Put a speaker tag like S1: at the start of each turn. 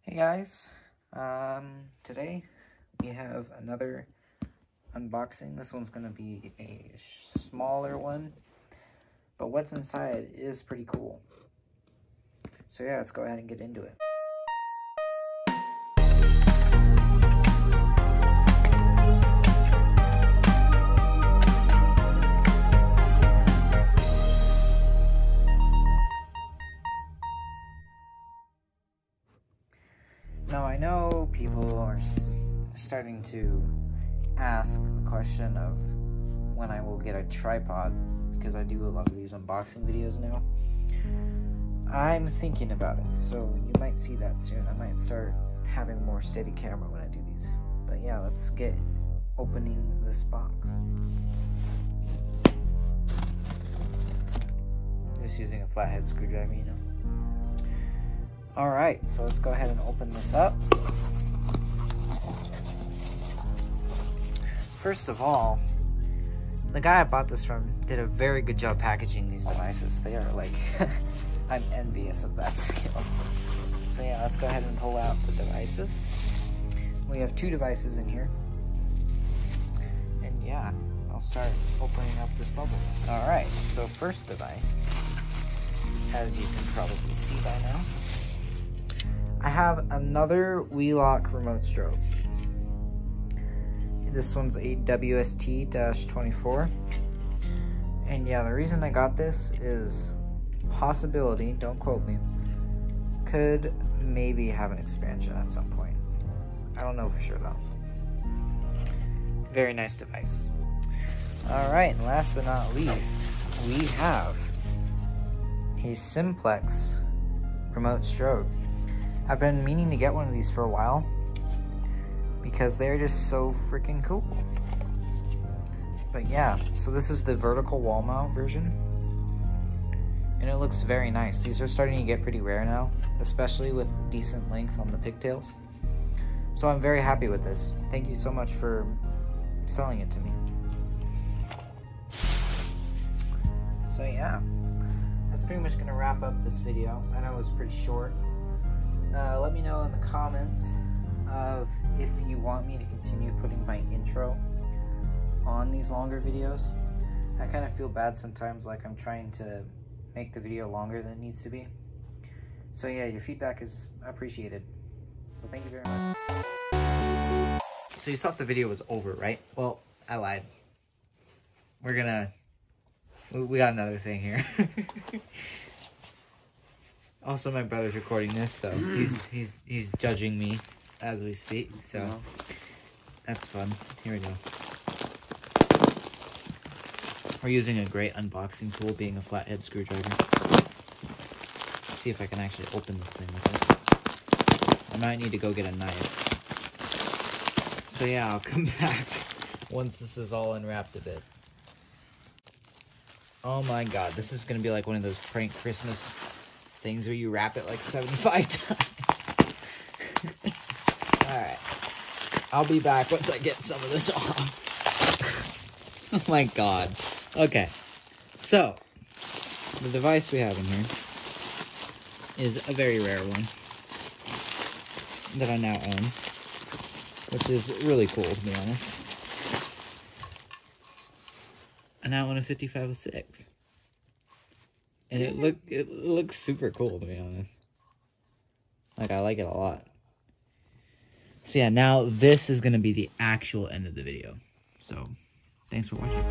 S1: Hey guys, today we have another unboxing. This one's gonna be a smaller one, but what's inside is pretty cool. So yeah, let's go ahead and get into it. Now I know people are starting to ask the question of when I will get a tripod, because I do a lot of these unboxing videos now. I'm thinking about it, so you might see that soon. I might start having more steady camera when I do these. But yeah, let's get opening this box. Just using a flathead screwdriver, you know. Alright, so let's go ahead and open this up. First of all, the guy I bought this from did a very good job packaging these devices. They are like, I'm envious of that skill. So yeah, let's go ahead and pull out the devices. We have two devices in here. And yeah, I'll start opening up this bubble. Alright, so first device, as you can probably see by now, I have another Wheelock remote strobe. This one's a Ws-24. And yeah, the reason I got this is possibility, don't quote me, could maybe have an expansion at some point. I don't know for sure though. Very nice device. Alright, and last but not least, we have a Simplex remote strobe. I've been meaning to get one of these for a while because they're just so freaking cool. But yeah, so this is the vertical wall mount version, and it looks very nice. These are starting to get pretty rare now, especially with decent length on the pigtails. So I'm very happy with this. Thank you so much for selling it to me. So yeah, that's pretty much gonna wrap up this video. I know it was pretty short. Let me know in the comments of if you want me to continue putting my intro on these longer videos. I kind of feel bad sometimes, like I'm trying to make the video longer than it needs to be. So yeah, your feedback is appreciated. So thank you very much. So you thought the video was over, right? Well, I lied. We got another thing here. Also, my brother's recording this, so he's judging me as we speak, so that's fun. Here we go. We're using a great unboxing tool, being a flathead screwdriver. Let's see if I can actually open this thing with it. I might need to go get a knife. So yeah, I'll come back once this is all unwrapped a bit. Oh my god, this is gonna be like one of those prank Christmas things where you wrap it like 75 times. Alright. I'll be back once I get some of this off. Oh my god. Okay. So, the device we have in here is a very rare one that I now own, which is really cool, to be honest. I now own a 5506. And it looks super cool, to be honest. Like, I like it a lot. So yeah, now this is gonna be the actual end of the video. So, thanks for watching.